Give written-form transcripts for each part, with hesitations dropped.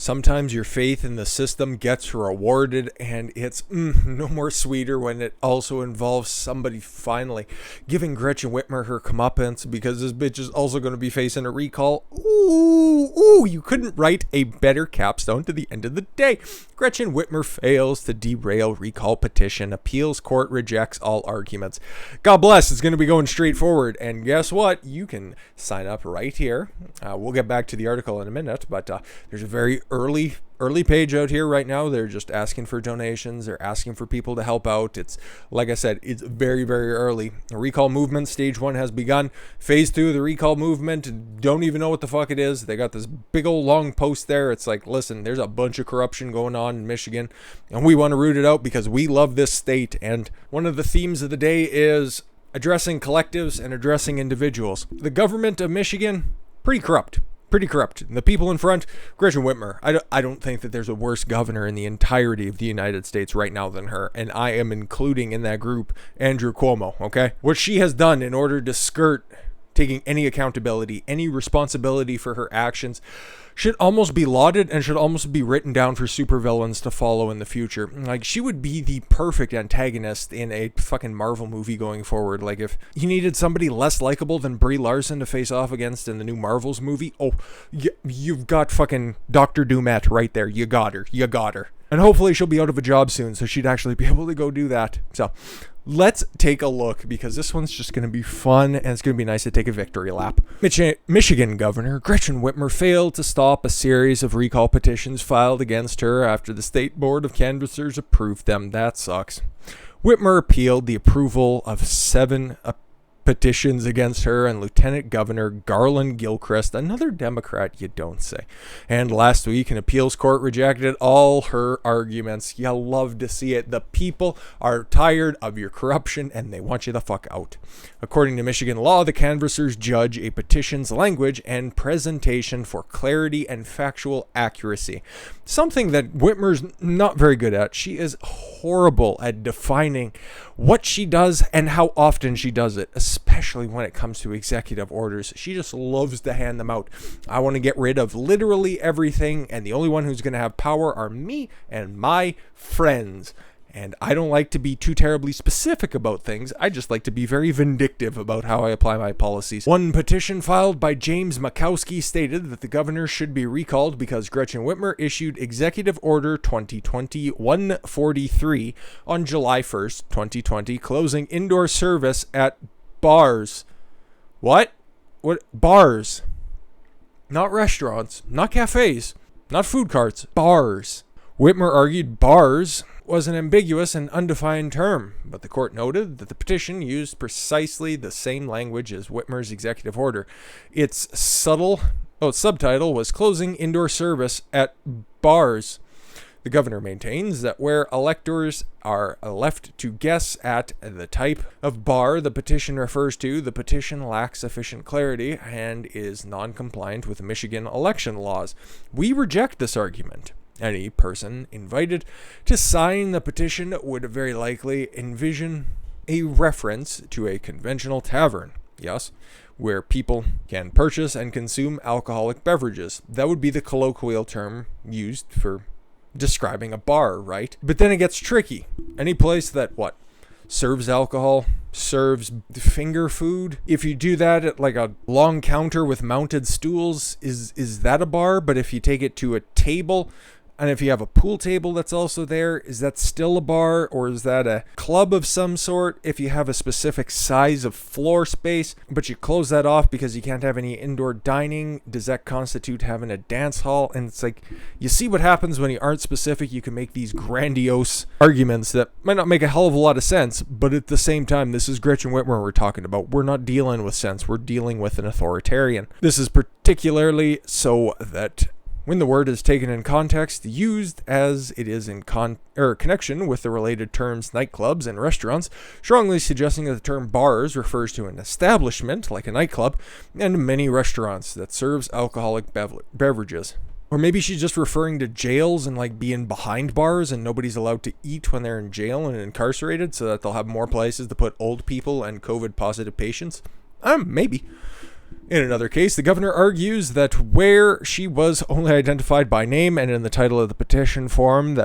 Sometimes your faith in the system gets rewarded, and it's no more sweeter when it also involves somebody finally giving Gretchen Whitmer her comeuppance, because this bitch is also going to be facing a recall. Ooh, you couldn't write a better capstone to the end of the day. Gretchen Whitmer fails to derail recall petition. Appeals court rejects all arguments. God bless. It's going to be going straight forward. And guess what? You can sign up right here. We'll get back to the article in a minute, but there's a very early page out here right now. They're just asking for donations. They're asking for people to help out. It's, like I said, it's very, very early. The recall movement, stage 1 has begun. Phase 2 of the recall movement, don't even know what the fuck it is. They got this big old long post there. It's like, listen, there's a bunch of corruption going on in Michigan, and we want to root it out because we love this state. And one of the themes of the day is addressing collectives and addressing individuals. The government of Michigan, pretty corrupt. And the people in front, Gretchen Whitmer. I don't think that there's a worse governor in the entirety of the United States right now than her. And I am including in that group Andrew Cuomo, okay? What she has done in order to skirt taking any accountability, any responsibility for her actions, should almost be lauded and should almost be written down for supervillains to follow in the future. Like, she would be the perfect antagonist in a fucking Marvel movie going forward. Like, if you needed somebody less likable than Brie Larson to face off against in the new Marvels movie, you've got fucking Dr. Doomette right there. You got her. And hopefully she'll be out of a job soon, so she'd actually be able to go do that. So let's take a look, because this one's just going to be fun, and it's going to be nice to take a victory lap. Michigan Governor Gretchen Whitmer failed to stop a series of recall petitions filed against her after the State Board of Canvassers approved them. That sucks. Whitmer appealed the approval of 7 petitions against her and Lieutenant Governor Garland Gilchrist, another Democrat, you don't say. And last week, an appeals court rejected all her arguments. You'll love to see it. The people are tired of your corruption and they want you the fuck out. According to Michigan law, the canvassers judge a petition's language and presentation for clarity and factual accuracy. Something that Whitmer's not very good at. She is horrible at defining what she does and how often she does it, especially when it comes to executive orders. She just loves to hand them out. I want to get rid of literally everything, and the only one who's going to have power are me and my friends. And I don't like to be too terribly specific about things. I just like to be very vindictive about how I apply my policies. One petition filed by James Makowski stated that the governor should be recalled because Gretchen Whitmer issued Executive Order 2020-143 on July 1st, 2020, closing indoor service at bars. What? Bars. Not restaurants, not cafes, not food carts, bars. Whitmer argued bars was an ambiguous and undefined term, but the court noted that the petition used precisely the same language as Whitmer's executive order. Its subtitle was Closing Indoor Service at Bars. The governor maintains that where electors are left to guess at the type of bar the petition refers to, the petition lacks sufficient clarity and is non-compliant with Michigan election laws. We reject this argument. Any person invited to sign the petition would very likely envision a reference to a conventional tavern, yes, where people can purchase and consume alcoholic beverages. That would be the colloquial term used for describing a bar, right? But then it gets tricky. Any place that, serves alcohol, serves finger food. If you do that at like a long counter with mounted stools, is that a bar? But if you take it to a table, and if you have a pool table that's also there, is that still a bar, or is that a club of some sort? If you have a specific size of floor space, but you close that off because you can't have any indoor dining, does that constitute having a dance hall? And it's like, you see what happens when you aren't specific. You can make these grandiose arguments that might not make a hell of a lot of sense, but at the same time, this is Gretchen Whitmer we're talking about. We're not dealing with sense. We're dealing with an authoritarian. This is particularly so that when the word is taken in context, used as it is in connection with the related terms nightclubs and restaurants, strongly suggesting that the term bars refers to an establishment, like a nightclub, and many restaurants that serves alcoholic beverages. Or maybe she's just referring to jails and like being behind bars and nobody's allowed to eat when they're in jail and incarcerated so that they'll have more places to put old people and COVID-positive patients. Maybe. In another case, the governor argues that where she was only identified by name and in the title of the petition form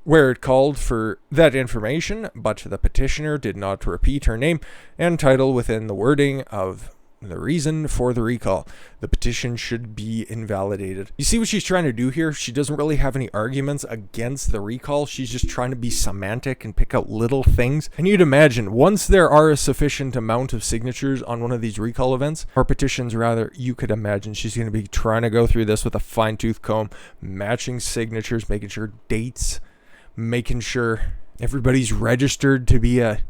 where it called for that information, but the petitioner did not repeat her name and title within the wording of the reason for the recall, the petition should be invalidated. You see what she's trying to do here? She doesn't really have any arguments against the recall. She's just trying to be semantic and pick out little things. And you'd imagine, once there are a sufficient amount of signatures on one of these recall events, or petitions rather, you could imagine she's going to be trying to go through this with a fine-tooth comb, matching signatures, making sure dates, making sure everybody's registered to be a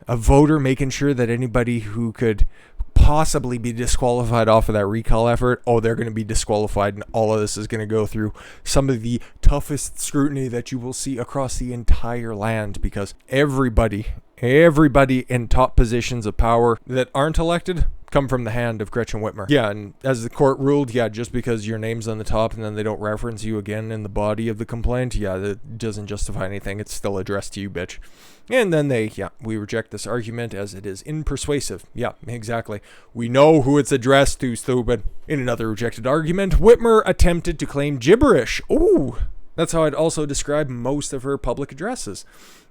voter, making sure that anybody who could possibly be disqualified off of that recall effort, they're going to be disqualified, and all of this is going to go through some of the toughest scrutiny that you will see across the entire land, because everybody in top positions of power that aren't elected come from the hand of Gretchen Whitmer. Yeah, and as the court ruled, just because your name's on the top and then they don't reference you again in the body of the complaint, that doesn't justify anything. It's still addressed to you, bitch. And then we reject this argument as it is unpersuasive. Yeah, exactly. We know who it's addressed to, stupid. In another rejected argument, Whitmer attempted to claim gibberish. Ooh, that's how I'd also describe most of her public addresses.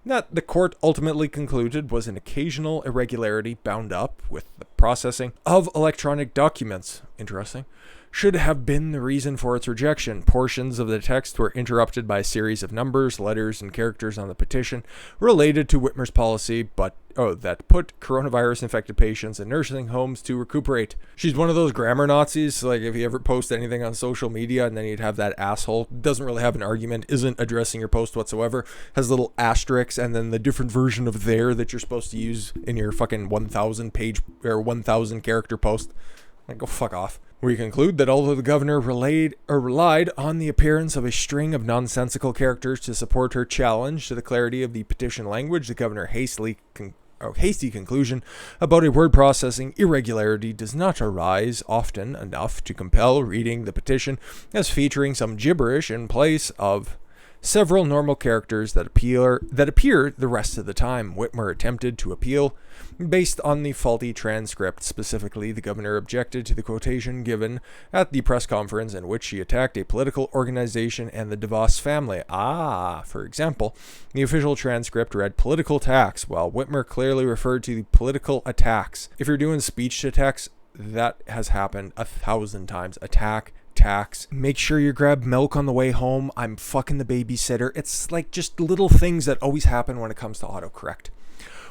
That the court ultimately concluded was an occasional irregularity bound up with the processing of electronic documents. Interesting. Should have been the reason for its rejection. Portions of the text were interrupted by a series of numbers, letters, and characters on the petition related to Whitmer's policy, that put coronavirus-infected patients in nursing homes to recuperate. She's one of those grammar Nazis, like if you ever post anything on social media and then you'd have that asshole, doesn't really have an argument, isn't addressing your post whatsoever, has little asterisks and then the different version of there that you're supposed to use in your fucking 1,000 page or 1,000 character post. Like, go fuck off. We conclude that although the governor relied on the appearance of a string of nonsensical characters to support her challenge to the clarity of the petition language, the governor hasty conclusion about a word processing irregularity does not arise often enough to compel reading the petition as featuring some gibberish in place of several normal characters that appear the rest of the time. Whitmer attempted to appeal based on the faulty transcript. Specifically, the governor objected to the quotation given at the press conference in which she attacked a political organization and the DeVos family. For example, the official transcript read political attacks, while Whitmer clearly referred to the political attacks. If you're doing speech to text, that has happened 1,000 times. Attack, tax, make sure you grab milk on the way home, I'm fucking the babysitter. It's like just little things that always happen when it comes to autocorrect.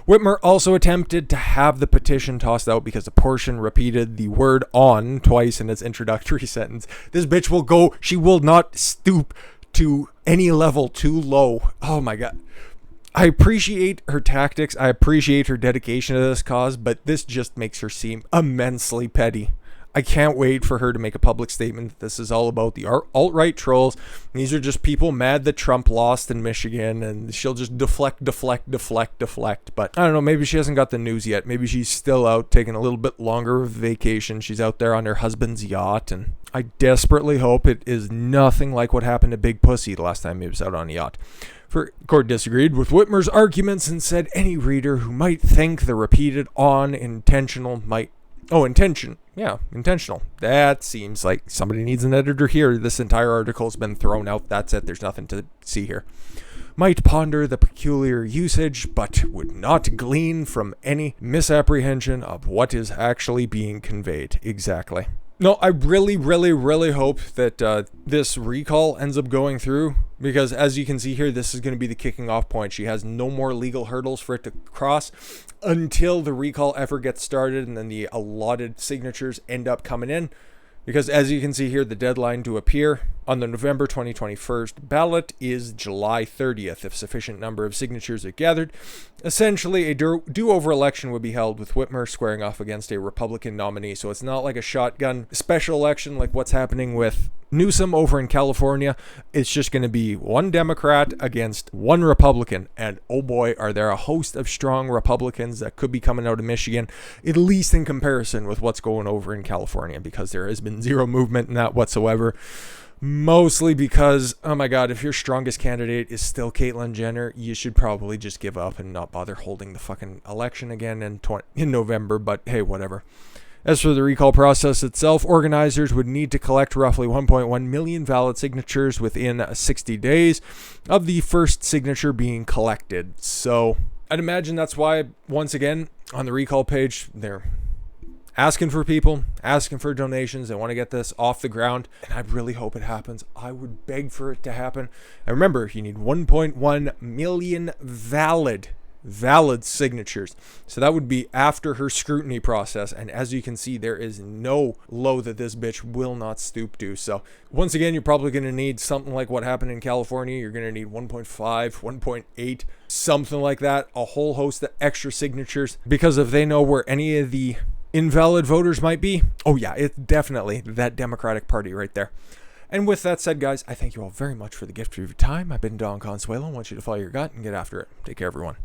Whitmer also attempted to have the petition tossed out because the portion repeated the word on twice in its introductory sentence. This bitch she will not stoop to any level too low. Oh my god. I appreciate her tactics, I appreciate her dedication to this cause, but this just makes her seem immensely petty. I can't wait for her to make a public statement that this is all about the alt-right trolls. These are just people mad that Trump lost in Michigan, and she'll just deflect. But I don't know, maybe she hasn't got the news yet. Maybe she's still out taking a little bit longer of a vacation. She's out there on her husband's yacht, and I desperately hope it is nothing like what happened to Big Pussy the last time he was out on a yacht. Court disagreed with Whitmer's arguments and said any reader who might think the repeated intentional. That seems like somebody needs an editor here. This entire article has been thrown out. That's it. There's nothing to see here. Might ponder the peculiar usage, but would not glean from any misapprehension of what is actually being conveyed. Exactly. No, I really, really, really hope that this recall ends up going through, because as you can see here, this is going to be the kicking off point. She has no more legal hurdles for it to cross until the recall effort gets started and then the allotted signatures end up coming in. Because as you can see here, the deadline to appear on the November 2021 ballot is July 30th. If sufficient number of signatures are gathered, essentially a do-over election would be held with Whitmer squaring off against a Republican nominee. So it's not like a shotgun special election like what's happening with Newsom over in California. It's just going to be one Democrat against one Republican. And oh boy, are there a host of strong Republicans that could be coming out of Michigan, at least in comparison with what's going over in California, because there has been zero movement in that whatsoever. Mostly because, oh my god, if your strongest candidate is still Caitlyn Jenner, you should probably just give up and not bother holding the fucking election again in November. But hey, whatever. As for the recall process itself, organizers would need to collect roughly 1.1 million valid signatures within 60 days of the first signature being collected. So I'd imagine that's why, once again, on the recall page, they're asking for people, asking for donations. They want to get this off the ground, and I really hope it happens. I would beg for it to happen. And remember, you need 1.1 million valid signatures. So that would be after her scrutiny process. And as you can see, there is no low that this bitch will not stoop to. So once again, you're probably going to need something like what happened in California. You're going to need 1.5, 1.8, something like that. A whole host of extra signatures, because if they know where any of the invalid voters might be, oh yeah, it's definitely that Democratic Party right there. And with that said, guys, I thank you all very much for the gift of your time. I've been Don Consuelo. I want you to follow your gut and get after it. Take care, everyone.